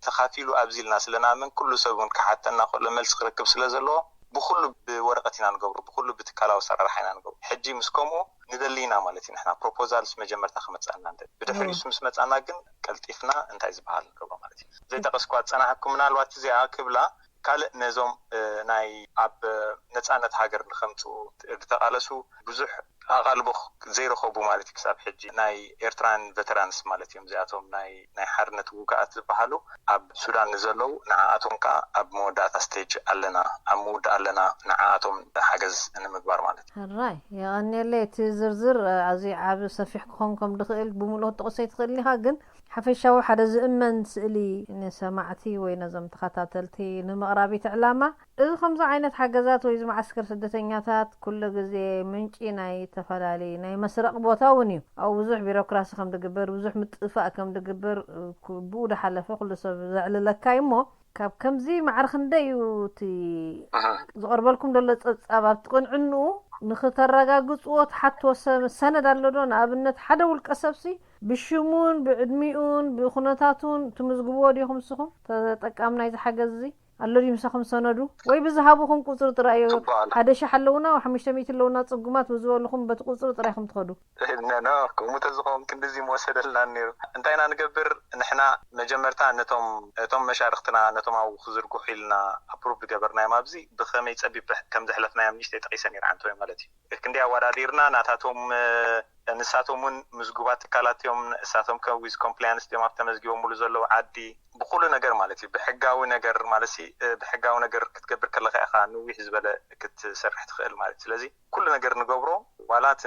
Speaker 2: ተኻፊሉ ኣብዚልና ስለናምን ኩሉ ሰብን ከሓተና ከሎ መልስ ክረክብ ስለ ዘለዎ ብኩሉ ብወረቀት ኢና ንገብሩ ብኩሉ ብትካላዊ ሰራርሓ ኢና ንገብሩ ሕጂ ምስከምኡ ንደሊና ማለት እዩ ንሕና ፕሮፖዛልስ መጀመርታ ክመጻና እንደ ብድሕሪኡ ምስ መጻና ግን ቀልጢፍና እንታይ ዝበሃል ንገብሩ ማለት እዩ ዘይተቀስኳ ጸናሕኩም ምናልባት እዚኣ ክብላ ካልእ ነዞም ናይ ኣብ ነፃነት ሃገር ንኸምፁ ዝተቃለሱ ብዙሕ ኣቓልቦ ዘይረኸቡ ማለት ክሳብ ሕጂ ናይ ኤርትራን ቬተራንስ ማለት እዮም እዚኣቶም ናይ ሓርነት ውግኣት ዝበሃሉ ኣብ ሱዳን ንዘለዉ ንዓኣቶም ከዓ ኣብ መወዳእታ ስቴጅ ኣለና ኣብ ምውዳእ ኣለና ንዓኣቶም ሓገዝ ንምግባር ማለት እዩ
Speaker 1: ራይ ያኔለ እቲ ዝርዝር ኣዝዩ ዓብ ሰፊሕ ክኾን ከም ድኽእል ብምሉእ ተቆሰይ ትኽእል ኢኻ ግን ሓፈሻዊ ሓደ ዝእመን ስእሊ ንሰማዕቲ ወይ ነዞም ተኸታተልቲ ንምቕራቢት ዕላማ እዚ ከምዚ ዓይነት ሓገዛት ወይ ዝመዓስከር ስደተኛታት ኩሉ ግዜ ምንጪ ናይ ተፈላለዩ ናይ መስረቕ ቦታ እውን እዩ ኣብ ብዙሕ ቢሮክራሲ ከም ዝግበር ብዙሕ ምጥፋእ ከም ዝግበር ብኡ ዳሓለፈ ኩሉ ሰብ ዘዕልለካ እሞ ካብ ከምዚ ማዕረ ክንደይ እዩ እቲ ዝቐርበልኩም ዘሎ ፀብፃብ ኣብ ትቕንዕንኡ ንኽተረጋግፅዎ ትሓትዎ ሰነድ ኣሎ ዶ ንኣብነት ሓደ ውልቀ ሰብሲ ብሽሙን ብዕድሚኡን ብኹነታቱን ትምዝግብዎ ዲኹም ንስኹም ተጠቃሚ ናይ ዝሓገዝ እዚ ኣሎ ድዩ ምሳኹም ሰነዱ ወይ ብዝሃቡኹም ቁፅሪ ጥራይ 1,000 ኣለውና 500 ኣለውና ፅጉማት ብዝበልኹም በቲ ቁፅሪ ጥራይኹም ትኸዱ
Speaker 2: ኖ ከምኡ ተዝኾን ክንዲዚ መወሰደልና ነይሩ እንታይና ንገብር ንሕና መጀመርታ ነቶም መሻርክትና ነቶም ኣብኡ ክዝርግሑ ኢልና ኣፕሩቭ ዝገበርናዮ ኣብዚ ብኸመይ ፀቢብ ከም ዘሕለፍናዮም ንሽተይ ጠቂሰ ነይረ ዓንተ ማለት እዩ ክንደይ ኣወዳዲርና ናታቶም ንሳቶምን ምዝጉባት ትካላት እዮም እሳቶም ከዊዝ ኮምፕላያንስ እዮም ኣብ ተመዝጊቦም ሙሉ ዘለዉ ዓዲ ብኩሉ ነገር ማለት እዩ ብሕጋዊ ነገር ማለት ብሕጋዊ ነገር ክትገብር ከለኻ ኢኻ ንዊሕ ዝበለ ክትሰርሕ ትኽእል ማለት ስለዚ ኩሉ ነገር ንገብሮ ዋላት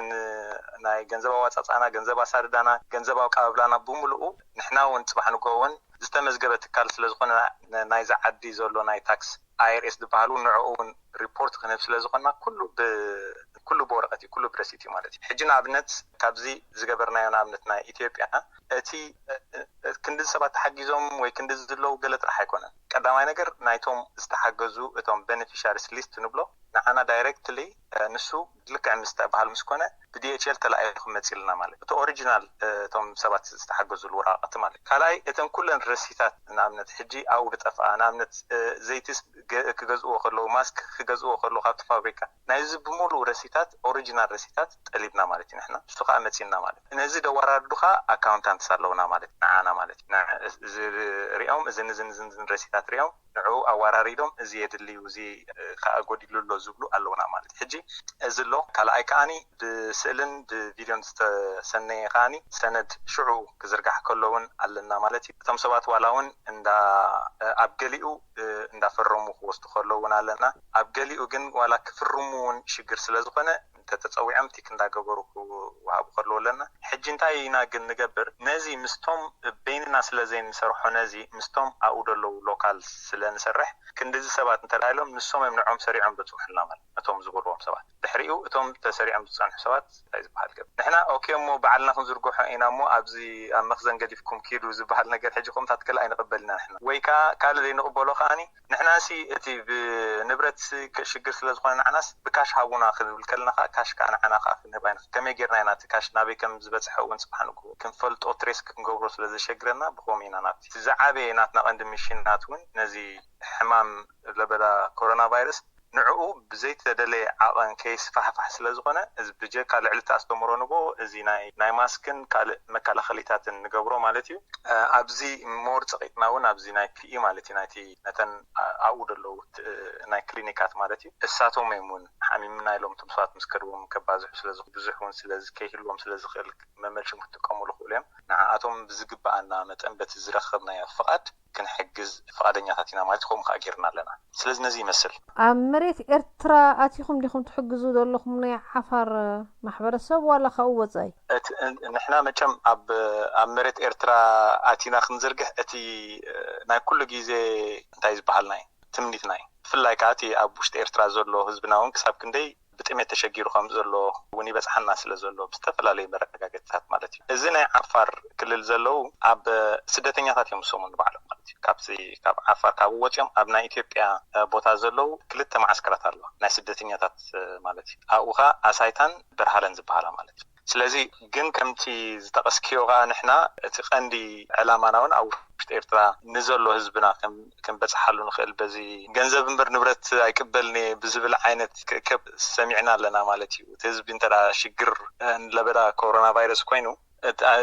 Speaker 2: ናይ ገንዘብ ኣዋፃፃና ገንዘብ ኣሳድዳና ገንዘብ ኣውቃብላና ብምሉኡ ንሕና እውን ፅባሕ ንጎውን ዝተመዝገበ ትካል ስለዝኾነ ናይ ዝዓዲ ዘሎ ናይ ታክስ IRS ዝበሃሉ ንዕኡን ሪፖርት ክንህብ ስለዝኾንና ኩሉ በወረቀት ኩሉ ብረሲት ማለት እዩ ሕጂ ንኣብነት ካብዚ ዝገበርናዮ ንኣብነት ናይ ኢትዮጵያ እቲ ክንዲ ሰባት ተሓጊዞም ወይ ክንዲ ዝለው ገለ ጥራሕ ኣይኮነን ቀዳማይ ነገር ናይቶም ዝተሓገዙ እቶም ቤኔፊሻሪስ ሊስት ንብሎ ንዓና ዳይሬክትሊ ንሱ ልክዕ ምስተባሃል ምስኮነ ብDHL ተላኢኹም መፂልና ማለት እቲ ኦሪጂናል እቶም ሰባት ዝተሓገዙሉ ወረቐት ማለት ካልኣይ እተን ኩለን ረሲታት ንኣብነት ሕጂ ኣው ዝጠፍኣ ንኣብነት ዘይትስ ክገዝእዎ ከለዉ ማስክ ክገዝእዎ ከለዉ ካብቲ ፋብሪካ ናይዚ ብምሉእ ረሲታት ኦሪጂናል ረሲታት ጠሊብና ማለት እዩ ንሕና እሱ ከዓ መፂልና ማለት ነዚ ደዋራዱኻ ኣካውንታንትስ ኣለውና ማለት ንዓና ማለት እዚ ሪኦም እዝን ረሲታት ሪኦም ንዑ ኣዋራሪዶም እዚ የድልዩ እዚ ከዓ ጎዲሉሎ ዝብሉ ኣለውና ማለት ሕጂ እዚ ሎ ካልኣይ ከዓኒ ብስእልን ብቪድዮን ዝተሰነየ ከዓኒ ሰነድ ሽዑ ክዝርጋሕ ከለውን ኣለና ማለት እዩ እቶም ሰባት ዋላ እውን ኣብ ገሊኡ እንዳፈረሙ ክወስዱ ከለውን ኣለና ኣብ ገሊኡ ግን ዋላ ክፍርሙ እውን ሽግር ስለዝኾነ ተፀዊዖም ቲክ እንዳገበሩ ክወሃቡ ከለዉ ኣለና ሕጂ እንታይ ኢና ግን ንገብር ነዚ ምስቶም በይንና ስለዘይን ንሰርሖ ነዚ ምስቶም ኣብኡ ደለዉ ሎካል ስለንሰርሕ ክንዲዚ ሰባት እንተላኢሎም ንሶም ንዖም ሰሪዖም በፅሑልና ማለት እቶም ዝብልዎም ሰባት ድሕሪኡ እቶም ተሰሪዖም ዝፀንሑ ሰባት እንታይ ዝበሃል ገብ ንሕና ኦኬ እሞ በዓልና ክንዝርግሖ ኢና እሞ ኣብዚ ኣብ መኽዘን ገዲፍኩም ኪዱ ዝበሃል ነገር ሕጂ ኹምታት ክል ኣይንቕበልና ንሕና ወይ ከዓ ካልእ ዘይንቕበሎ ከዓኒ ንሕናሲ እቲ ብንብረት ሽግር ስለዝኾነ ንዓናስ ብካሽ ሃቡና ክንብል ከለና ካሽ ከዓ ንዓና ከዓ ክንህባይና ከመይ ጌርና ኢና እቲ ካሽ ናበይ ከም ዝበፅሐ እውን ፅባሕ ንግቦ ክንፈልጦ ትሬስ ክንገብሮ ስለዘሸግረና ብኸመይ ኢና ናብቲ ዝዓበየ ናትና ቀንዲ ሚሽናት እውን ነዚ ሕማም ለበዳ ኮሮና ቫይረስ ንዕኡ ብዘይተደለየ ዓቐን ከይስፋሕፋሕ ስለዝኾነ እዚ ብጀካ ልዕሊ ተኣስተምሮ ንጎ እዚ ናይ ማስክን ካልእ መከላኸሊታትን ንገብሮ ማለት እዩ ኣብዚ ሞር ፀቂጥና እውን ኣብዚ ናይ ፒኢ ማለት እዩ ናይቲ ነተን ኣብኡ ደለዉ ናይ ክሊኒካት ማለት እዩ እሳቶም እውን ሓሚምና ኢሎም እቶም ሰባት ምስ ከድዎም ከባዝሑ ስለብዙሕ እውን ከይህልዎም ስለዝኽእል መመልሽም ክጥቀሙሉ ክእሉ እዮም ንዓኣቶም ብዝግባኣና መጠን በቲ ዝረኸብናዮ ፍቓድ ክንሕግዝ ፍቓደኛታት ኢና ማለት ከምኡ ከዓ ጌርና ኣለና ስለዚ ነዚ ይመስል
Speaker 1: ኣብ መሬት ኤርትራ ኣቲኹም ዲኹም ትሕግዙ ዘለኹም ናይ ዓፋር ማሕበረሰብ ዋላ ካብኡ ወፃኢ
Speaker 2: ንሕና መቸም ኣብ መሬት ኤርትራ ኣቲና ክንዝርግሕ እቲ ናይ ኩሉ ግዜ እንታይ ዝበሃል ናይ ትምኒት ናይ ብፍላይ ከዓ እቲ ኣብ ውሽጢ ኤርትራ ዘሎ ህዝብና እውን ክሳብ ክንደይ ብጥሜት ተሸጊሩ ከም ዘሎ እውን ይበፅሓና ስለ ዘሎ ብዝተፈላለዩ መረጋገፅታት ማለት እዩ እዚ ናይ ዓፋር ክልል ዘለው ኣብ ስደተኛታት እዮም ዝሰሙ ንባዕሎም ማለት እዩ ካብ ዓፋር ካብ ወፂኦም ኣብ ናይ ኢትዮጵያ ቦታ ዘለው ክልተ ማዓስከራት ኣሎ ናይ ስደተኛታት ማለት እዩ ኣብኡኻ ኣሳይታን በርሃለን ዝበሃላ ማለት እዩ ስለዚ ግን ከምቲ ዝተቐስኪዮኻ ንሕና እቲ ቀንዲ ዕላማና እውን ኣብ ውሽጢ ኤርትራ ንዘሎ ህዝብና ክንበፅሓሉ ንኽእል በዚ ገንዘብ እምበር ንብረት ኣይቅበልኒ ብዝብል ዓይነት ክእከብ ሰሚዕና ኣለና ማለት እዩ እቲ ህዝቢ እንተዳ ሽግር ለበዳ ኮሮና ቫይረስ ኮይኑ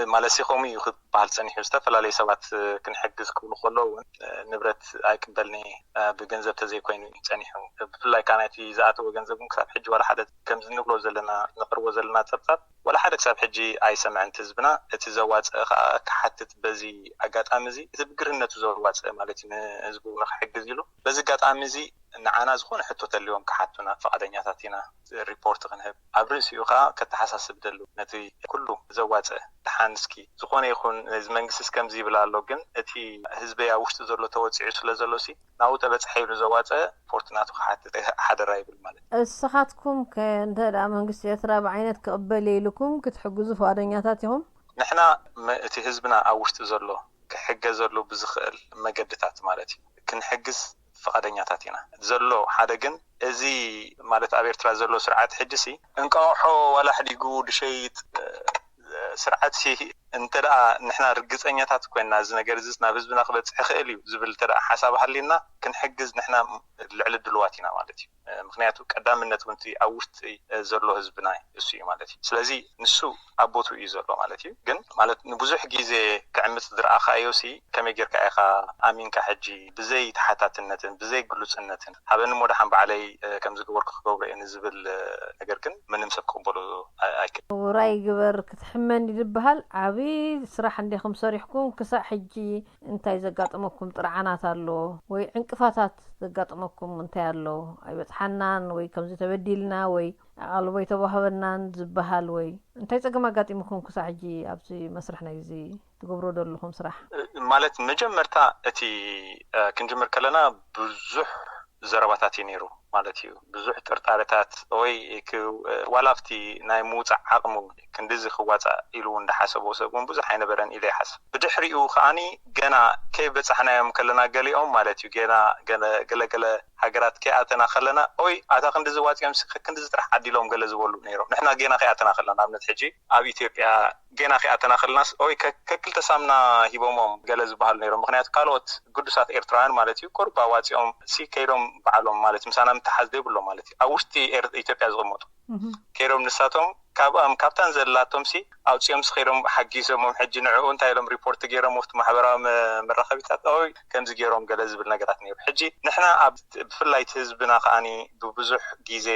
Speaker 2: مالسيخومي يخد بحالساني حوستا فلا لي سبات كنحجز كل خلو نبرت أكبلني بجنزب تزي كوينو تانيحو بفلا كانتي زاتو جنزب مكسب حج ولا حدا كم زنقلو زلنا نقرو زلنا تبتب ولا حدا كسب حجي أي سمع تزبنا تزوات كحتت بزي أجات أمزي تبقرنا تزوات مالتي نزبو نحجز يلو بزي جات أمزي نعنا زخون حتى اليوم كحتنا فقدنيا تاتينا ريبورت غنهب أبرز يوقع كتحساس بدلو نتي كله زوات تحانسكي زخون يكون زمنجسس كم زي بلا لوجن أتي حزبيا وشت زلو توسع سلا زلوسي ناو تبت حيل زوات فورتناتو حدا راي بالمال
Speaker 1: الصحاتكم كان ده منجس يثرى بعينت قبلي لكم كتحجزوا فقدنيا تاتيهم
Speaker 2: نحنا أتي حزبنا أوشت زلو كحجز زلو بزخل مجدتات مالتي كنحجز فقدنيا تاتينا زلو حدا جن ازي مالت ابيرترا زلو سرعات حجسي انقاحو ولا حد يقول شيء سرعتي انت لا نحنا رجزانياتات كوينا زنجر زسنا بزبنا خبط خيليو زبل ترى حساب حلينا كنحجز نحنا العل دلواتينا مالتي مخنياتو قدامنت وانتي اوشتي زلو حزبنا اسي مالتي سلازي نسو ابوتو يزلو مالتي جن مالت بزح غيزه كعمت درا خايوسي كميجر كايخا امين كحجي بزي تحتاتنتن بزي قلوصنتن هبن مودحن بعلي كم زغورك خبر ان زبل ነገር ግን ምንም ሰብከምበሎ አይከ
Speaker 1: وراي جبر كتحمن يدبهال عبي ስራሕ እንዲኹም ሰሪሕኩም ክሳዕ ሕጂ እንታይ ዘጋጥመኩም ጥርዓናት ኣሎ ወይ ዕንቅፋታት ዘጋጥመኩም እንታይ ኣሎ ኣይበጽሓናን ወይ ከምዚ ተበዲልና ወይ ኣልቦይ ተዋህበናን ዝበሃል ወይ እንታይ ፀገም ኣጋጢምኩም ክሳዕ ሕጂ ኣብዚ መስርሕ ናይ እዚ ትገብሮ ዘለኹም ስራሕ
Speaker 2: ማለት መጀመርታ እቲ ክንጅምር ከለና ብዙሕ ዘረባታት ይነሩ ማለት እዩ ብዙሕ ጥርጣሬታት ወይ ዋላፍቲ ናይ ሙፃዕ ዓቕሙ ክንድዚ ክዋፃ ኢሉ እንዳሓሰቦ ሰብን ብዙሕ ኣይነበረን ኢለ ይሓስብ ብድሕሪኡ ከዓኒ ገና ከይበፅሕናዮም ከለና ገሊኦም ማለት እዩ ገለ ሃገራት ከይኣተና ከለና ኦይ ኣታ ክንድዚ ዋፅዮም ክንድዚ ጥራሕ ዓዲሎም ገለ ዝበሉ ነይሮም ንሕና ገና ከይኣተና ከለና ኣብነት ሕጂ ኣብ ኢትዮጵያ ገና ከይኣተና ከለናስ ኦይ ከክልተ ሳምና ሂቦሞም ገለ ዝበሃሉ ነይሮም ምክንያቱ ካልኦት ቅዱሳት ኤርትራውያን ማለት እዩ ቆርባ ዋፅኦም ከይዶም በዓሎም ማለት ምሳና ምትሓዝ ዘይብሎ ማለት እዩ ኣብ ውሽጢ ኢትዮጵያ ዝቕመጡ ከይዶም ንሳቶም ካብታን ዘላቶም ሲ ኣውፅኦም ስኸይዶም ሓጊሶም ሕጂ ንዕኡ እንታይ ኢሎም ሪፖርት ገይሮም ወፍቲ ማሕበራዊ መራኸቢታት ኦይ ከምዚ ገይሮም ገለ ዝብል ነገራት ነይሩ ሕጂ ንሕና ኣብ ብፍላይ ህዝብና ከዓኒ ብብዙሕ ግዜ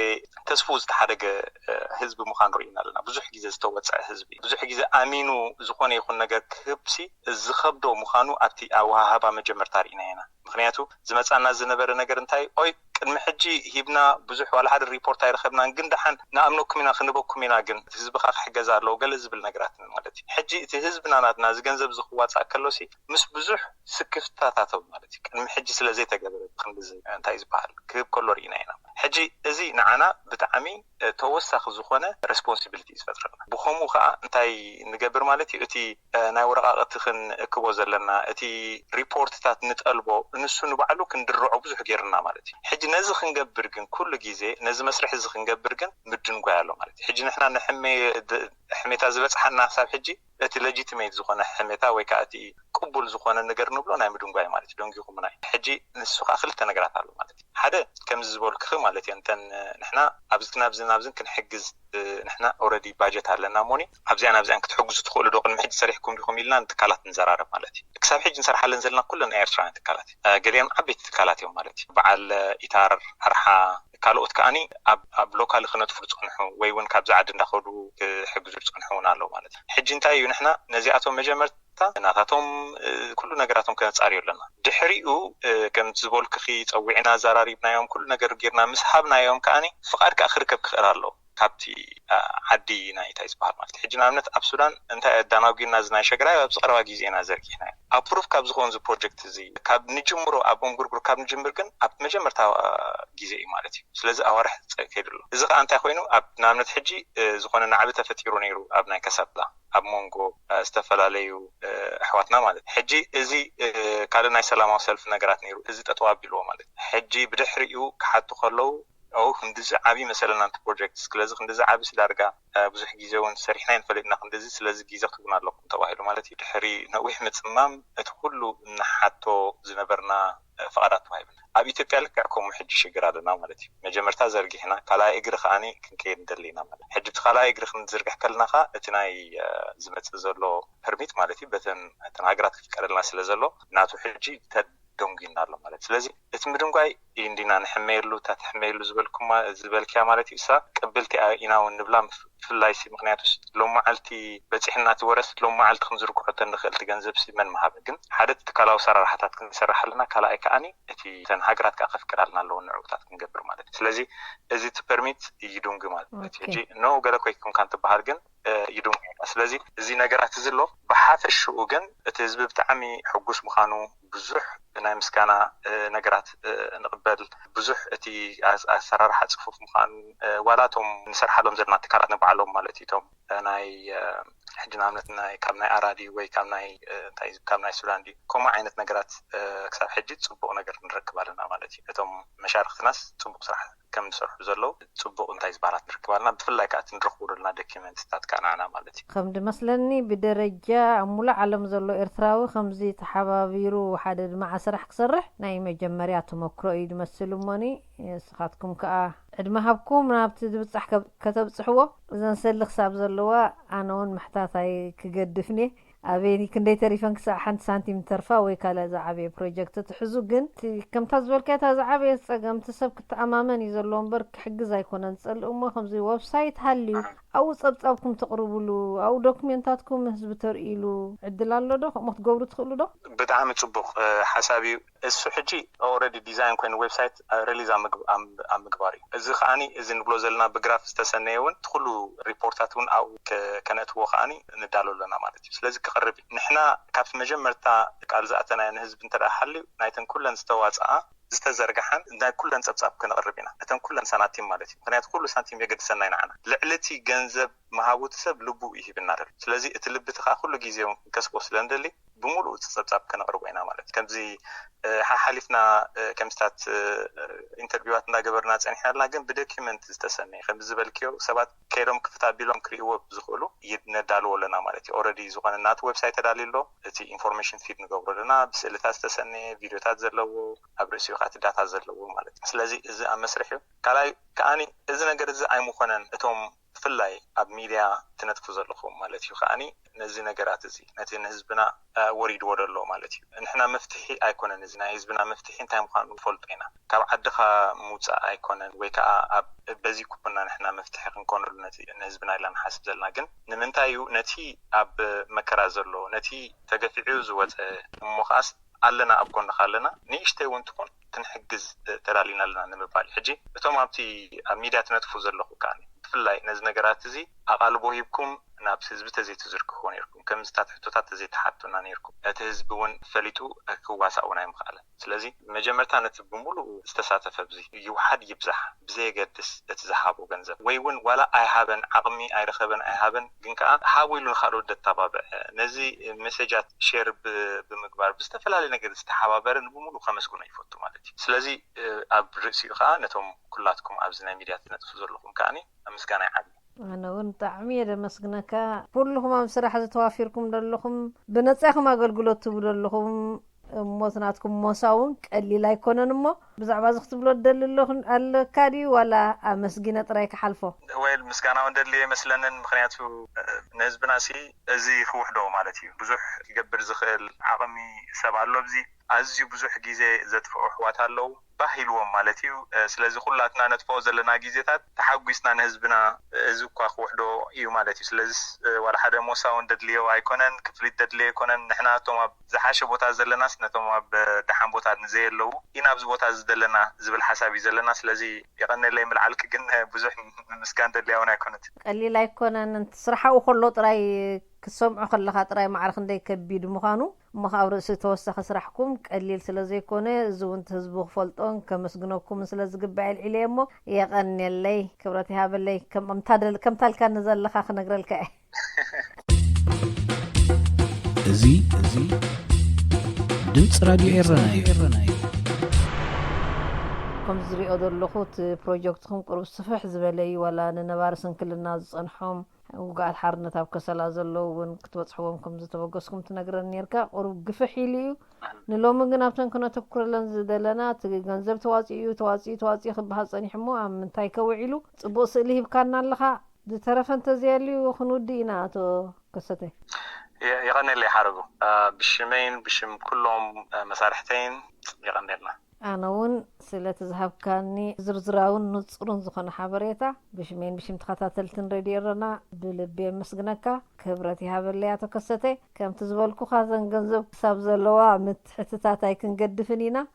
Speaker 2: ተስፉ ዝተሓደገ ህዝቢ ምዃኑ ርኢና ኣለና ብዙሕ ግዜ ዝተወፅዐ ህዝቢ ብዙሕ ግዜ ኣሚኑ ዝኾነ ይኹን ነገር ክህብሲ ዝኸብዶ ምዃኑ ኣብቲ ኣወሃህባ መጀመርታ ርኢና ኢና ምክንያቱ ዝመፃና ዝነበረ ነገር እንታይ ኦይ ቅድሚ ሕጂ ሂብና ብዙሕ ዋላ ሓደ ሪፖርት ኣይረኸብናን ግን ደሓን ንኣምነኩም ኢና ክንበኩም ኢና ግን ህዝብኻ ክሕገዝ ኣለዎ ገለ ዝብል ነገራት ማለት እዩ ሕጂ እቲ ህዝብና ናትና ዝገንዘብ ዝኽዋፃእ ከሎሲ ምስ ብዙሕ ስክፍታታት ማለት እዩ ቅድሚ ሕጂ ስለዘይተገበረ ክንድዚ እንታይ ዝበሃል ክህብ ከሎ ርኢና ኢና ሕጂ እዚ ንዓና ብጣዕሚ ተወሳኺ ዝኾነ ሬስፖንሲቢሊቲ ዝፈጥረና ብኸምኡ ከዓ እንታይ ንገብር ማለት እዩ እቲ ናይ ወረቓቕቲ ክንእክቦ ዘለና እቲ ሪፖርትታት ንጠልቦ ንሱ ንባዕሉ ክንድርዖ ብዙሕ ጌርና ማለት እዩ ሕጂ ነዚ ክንገብር ግን ኩሉ ግዜ ነዚ መስርሕ እዚ ክንገብር ግን ምድንጓይ ኣሎ ማለት እዩ ሕጂ ንሕና ንሕሜታ ዝበፅሓና ክሳብ ሕጂ እቲ ሌጂቲሜት ዝኾነ ሕሜታ ወይ ከዓ እቲ ቅቡል ዝኾነ ነገር ንብሎ ናይ ምድንጓይ ማለት እዩ ደንጊኹም ናይ ሕጂ ንሱ ከዓ ክልተ ነገራት ኣሎ ማለት እዩ ሓደ ከምዚ ዝበልክኽ ማለት እዩ እንተን ንሕና ናብዝን ክንሕግዝ ንሕና ኦልሬዲ ባጀት ኣለና ሞኒ ኣብዚያ ናብዚያን ክትሕግዙ ትኽእሉ ዶ ቅድሚ ሕጂ ሰሪሕኩም ዲኹም ኢልና ንትካላት ንዘራረብ ማለት እዩ ክሳብ ሕጂ ንሰርሓለን ዘለና ኩለን ኤርትራውያን ትካላት ገሊኦም ዓበይቲ ትካላት እዮም ማለት እዩ በዓል ኢታር ኣርሓ ካልኦት ከዓኒ ኣብ ሎካል ክነጥፉ ዝፀንሑ ወይ እውን ካብዚ ዓዲ እንዳኸዱ ክሕግዙ ዝፀንሑ እውን ኣለዉ ማለት እዩ ሕጂ እንታይ እዩ ንሕና ነዚኣቶም መጀመርታ ናታቶም ኩሉ ነገራቶም ከነፃርዩ ኣለና ድሕሪኡ ከም ዝበልክኺ ፀዊዕና ዘራሪብናዮም ኩሉ ነገር ጌርና ምስ ሃብናዮም ከዓኒ ፍቓድ ከዓ ክርከብ ክኽእል ኣለዎ ካብቲ ዓዲ ናይታይ ዝበሃል ማለት ሕጂ ንኣብነት ኣብ ሱዳን እንታይ ኣዳናጊና ዝናይ ሸግራይ ኣብ ዝቐረባ ግዜና ዘርጊሕና ኣፕሩቭ ካብ ዝኾን ዚ ፕሮጀክት እዚ ካብ ንጅምሮ ኣብ እንጉርጉር ካብ ንጅምር ግን ኣብ መጀመርታ ግዜ እዩ ማለት እዩ ስለዚ ኣዋርሕ ከይድሎ እዚ ከዓ እንታይ ኮይኑ ኣብ ንኣብነት ሕጂ ዝኾነ ናዕቢ ተፈጢሩ ነይሩ ኣብ ናይ ከሰብላ ኣብ ሞንጎ ዝተፈላለዩ ኣሕዋትና ማለት ሕጂ እዚ ካልእ ናይ ሰላማዊ ሰልፊ ነገራት ነይሩ እዚ ጠጠው ኣቢልዎ ማለት ሕጂ ብድሕሪኡ ክሓቱ ከለዉ او خندز عابي مثلا انت بروجكت سكلز خندز عابي سدارغا بزح غيزون سريحنا نفلقنا خندز سلاز غيزه تكون لكم تباهلو مالتي دحري نويح متصمم اتكلو نحاتو زنبرنا فقرات وايبن ابي ኢትዮጵያ ልካኩም ሕጂ ሽግር አለና ማለት እዩ መጀመርታ ዘርጊሕና ካላይ እግሪ ኻኒ ክንከይድ እንደሊና ማለት ሕጂ ካላይ እግሪ ክንዝርግሕ ከልናኻ እቲ ናይ ዝመጽእ ዘሎ ፐርሚት ማለት እዩ በተን ሃገራት ክፍቀደልና ስለ ዘሎ ናቱ ሕጂ ተደንጊና ኣሎ ማለት ስለዚ እቲ ምድንጓይ እንዲና ንሕመይሉ ታትሕመይሉ ዝበልክያ ማለት እዩ ሳ ቀበልቲ ኢናውን ንብላ ፍላይሲ ምክንያቱስ ሎም ማዓልቲ በጽሕናት ወረስ ሎም ማዓልቲ ክንዝርግሖ ተንኽእልቲ ገንዘብሲ መን መሃበ ግን ሓደ ተካላው ሰራራሓታት ክንሰርሓልና ካላይ ከኣኒ እቲ ተን ሃገራት ከፍቀዳልና ኣለዎ ንዕውታት ክንገብር ማለት ስለዚ እዚ ፐርሚት ይዱንግ ማለት ሕጂ ኖ ገለ ኮይኩም ካንተ ባህር ግን ይዱንግ ስለዚ እዚ ነገራት ዝሎ በሓፈሽኡ ግን እቲ ህዝቢ ብጣዕሚ ሕጉስ ምዃኑ ብዙሕ ናይ ምስጋና ነገራት ንቕበል ብዙሕ እቲ ኣሰራርሓ ጽፉፍ ምዃኑ ዋላቶም ንሰርሓሎም ዘለና ትካላት ንባዕሎም ማለት እቶም ናይ ሕጂ ናምነት ናይ ካብ ናይ ኣራዲ ወይ ካብ ናይ ሱዳን ዲ ኮማ ዓይነት ነገራት ክሳብ ሕጂ ጽቡቕ ነገር ንረክብ ኣለና ማለት እዩ እቶም መሻርክትናስ ጽቡቕ ስራሕ ከም ዝሰርሑ ዘለው ጽቡቕ እንታይ ዝባላት ንረክብ ኣለና ብፍላይ ከዓ ንረኽቡልና ዶክመንትታት ካናና ማለት እዩ
Speaker 1: ከም ድመስለኒ ብደረጃ ሙሉ ዓለም ዘሎ ኤርትራዊ ከምዚ ተሓባቢሩ ሓደ ድማ ስራሕ ክሰርሕ ናይ መጀመርያ ተመክሮ እዩ ድመስል እሞኒ ስኻትኩም ከዓ ዕድመ ሃብኩም ናብቲ ዝብጻሕ ከተብጽሕዎ እዘን ሰልኽ ሳብ ዘለዋ ኣነውን መሕታታይ ክገድፍኒ ኣበኒ ክንደይ ተሪፈን ክሳብ ሓንቲ ሳንቲም ተርፋ ወይ ካለ ዝዓበየ ፕሮጀክት ትሕዙ ግን ከምታ ዝበልከታ ዝዓበየ ፀገምቲ ሰብ ክትኣማመን እዩ ዘሎ እምበር ክሕግዝ ኣይኮነን ፀልእ እሞ ከምዚ ዌብሳይት ሃልዩ ኣው ፀብጻብኩም ተቕርብሉ ኣው ዶክሜንታትኩም ህዝቢ ተርእይሉ ዕድል ኣሎ ዶ ከምኡ ክትገብሩ ትኽእሉ ዶ
Speaker 2: ብጣዕሚ ጽቡቕ ሓሳብ እዩ እሱ ሕጂ ኦልሬዲ ዲዛይን ኮይኑ ዌብሳይት ሪሊዝ ኣብ ምግባር እዩ እዚ ከዓኒ እዚ ንብሎ ዘለና ብግራፍ ዝተሰነየውን ትኩሉ ሪፖርታት እውን ኣብኡ ከነእትዎ ከዓኒ ንዳለለና ማለት እዩ ስለዚ ክቐርብ ንሕና ካብ መጀመርታ ቃል ዝኣተናዮ ንህዝቢ እንተደኣ ሓልዩ ናይተን ኩለን ዝተዋፅኣ ዝተዘርግሐን ናይ ኩለን ፀብጻብ ክንቐርብ ኢና እተን ኩለን ሳንቲም ማለት እዩ ምክንያቱ ኩሉ ሳንቲም የገድሰና ኢና ልዕልቲ ገንዘብ መሃቡት ሰብ ልቡ ይሂብና ደል ስለዚ እቲ ልብትኻ ኩሉ ግዜውን ከስቦ ስለንደሊ بمولو تصبصاب كنقربينا مالت كمزي حالفنا كمستات انترفيوات ناغبرنا صنحنا ግን በዶክመንት ዝተሰነየ ከምዝበልክዮ ሰባት ከይዶም ክፍታቢሎም ክሪእዎ ዝኽእሉ ይነዳልወለና ማለት እዩ ኦሬዲ ዝኾነ ናት ዌብሳይት ተዳሊሎ እቲ ኢንፎርሜሽን ፊድ ንገብረልና ብስእልታት ዝተሰነየ ቪዲዮታት ዘለዎ ኣብ ርእሲኡ ኻት ዳታ ዘለዎ ማለት ስለዚ እዚ ኣብ መስርሕ ካላይ ከኣኒ እዚ ነገር እዚ ኣይሙኾነን እቶም ፍላይ ኣብ ሚድያ ትነጥፉ ዘለኹም ማለት እዩ ከኣኒ ነዚ ነገራት እዚ ነቲ ህዝብና ወሪድ ወደሎ ማለት እዩ ንሕና መፍትሒ ኣይኮነን እዚ ናይ ህዝብና መፍትሒ እንታይ ምዃኑ ፈልጦ ኢና ካብ ዓድኻ ሙፃእ ኣይኮነን ወይ ከዓ ኣብ በዚ ኩና ንሕና መፍትሒ ክንኮነሉ ነቲ ህዝብና ኢልና ንሓስብ ዘለና ግን ንምንታይ እዩ ነቲ ኣብ መከራ ዘሎ ነቲ ተገፊዑ ዝወፀ እሞኻስ ኣለና ኣብ ጎንኻ ኣለና ንእሽተይ እውን ትኩን ክንሕግዝ ተዳሊና ኣለና ንምባል ሕጂ እቶም ኣብቲ ኣብ ሚድያ ትነጥፉ ዘለኹ ከኣኒ ብፍላይ ነዚ ነገራት እዚ ኣቓልቦ ሂብኩም ናብ ህዝቢ ተዘይትዝርክኹ ነይርኩም ከም ዝታትሕቶታት ተዘይትሓቱና ነይርኩም እቲ ህዝቢ እውን ፈሊጡ ክዋሳእውን ኣይምኽኣለን ስለዚ መጀመርታ ነቲ ብምሉእ ዝተሳተፈ ብዚ ይውሓድ ይብዛሕ ብዘየገድስ እቲ ዝሃቦ ገንዘብ ወይ እውን ዋላ ኣይሃበን ዓቕሚ ኣይረኸበን ኣይሃበን ግን ከዓ ሃቡ ኢሉ ንኻልኦት ደተባብዕ ነዚ ሜሴጃት ሼር ብምግባር ብዝተፈላለየ ነገር ዝተሓባበረን ብምሉእ ከመስግኖ ይፈቱ ማለት እዩ ስለዚ ኣብ ርእሲኡ ከዓ ነቶም ኩላትኩም ኣብዚ ናይ ሚድያ ትነጥፉ ዘለኹም ከዓኒ ምስጋና ይዓቢ
Speaker 1: أنا ونطعمي هذا مسكنك كلهم عم سرح زتوافيركم دلهم بنصيحكم أقولوا تبدلهم موسناتكم موساون اللي لا يكونن مو بزعباز اختبلوا دللهم الكاري ولا مسكينة رايك حلفه
Speaker 2: ويل مسكانا وندلي مثلا مخنياتو نزبنا سي ازي خوحدو مالتي بزح يقبر زخل عقمي سبعلو بزي أزي بزح جيزة زتفو حواتالو باهيلوهم مالتي سلازي خلاتنا نتفو زلنا جيزيتات تحقيسنا نهزبنا ازوكا خوحدو ايو مالتي سلازي ولا حدا موساون ددليو ايكونن كفليت ددلي يكونن نحنا توما زحاشة بوتا زلناس نتوما بدحان بوتا نزي اللو ينابز بوتا زدلنا زبل حسابي زلنا سلازي يغني اللي ملعالك جن بزح مسكان ددليو ايكونت
Speaker 1: اللي لا يكونن انت صراحة وخلو تراي كسمع خلها تراي معرخ ندي كبيد مخانو مخاور ستوسخ سرحكم قليل سلازي كونه زون تهزبو فلطون كمسغنوكم سلاز قبعي العليمو يغني اللي كبرتي هاب اللي كم تالكا نزل لخا خنقرلك
Speaker 3: ازي دمص راديو إيراناي
Speaker 1: كم زريقو دلخوت بروجكتكم قرب صفح زبلي ولا ننبار سنكلنا زنحهم وقاعد حارنا تاب كسلا زلو ونكتبصحوهم كم زتبقسكم تنقرن نيركا قرب قفحيليو نلو من قنابتن كنا تكر لن زدلنا تغنزب تواسي خبها صنيحمو من تاي كوعيلو صبو سليه بكارنا لخا دترفن تزياليو خنو ديناتو كسته
Speaker 2: يغني اللي حرقوا بشمين بشم كلهم مسارحتين يغني لنا
Speaker 1: أنا ون سلة تذهب كاني زرزراون نصرون زخنا حبريتا بشمين بشم تخطاتلتن راديرنا بلبي مسجنكا كبرتي هابليا تكستي كم تزولكو خازن جنزب ساب زلوا متحتتاتاي كنقدفنينا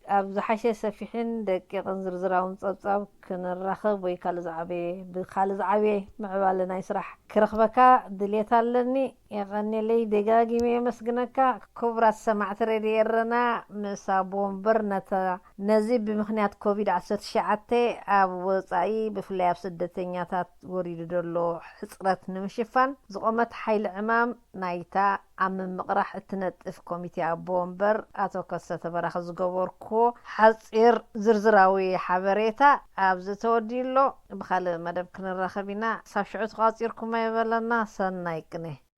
Speaker 1: أبز حشي سفيحين دقيقة زرزراون صبصاب كنرخب ويكال زعبي بخال زعبي معبالنا يسرح كرخبكا دليتالني يغني لي دقاقي مي مسجنكا كبرات سمعت راديرنا مسابون برنتا نزيب بمخنيات كوفيد 19 أب وصعي بفلاي بسدتنياتات وريد دلو حصرت نمشفان زقومت حيل عمام نايتا عم مقرح اتنطف كوميتي ابومبر اتو كسته برخ زغبركو حصير زرزراوي حبريتا ابز توديلو بخال مدب كنرخبينا ساب شعوت قاصيركم ما يبلنا سنايقني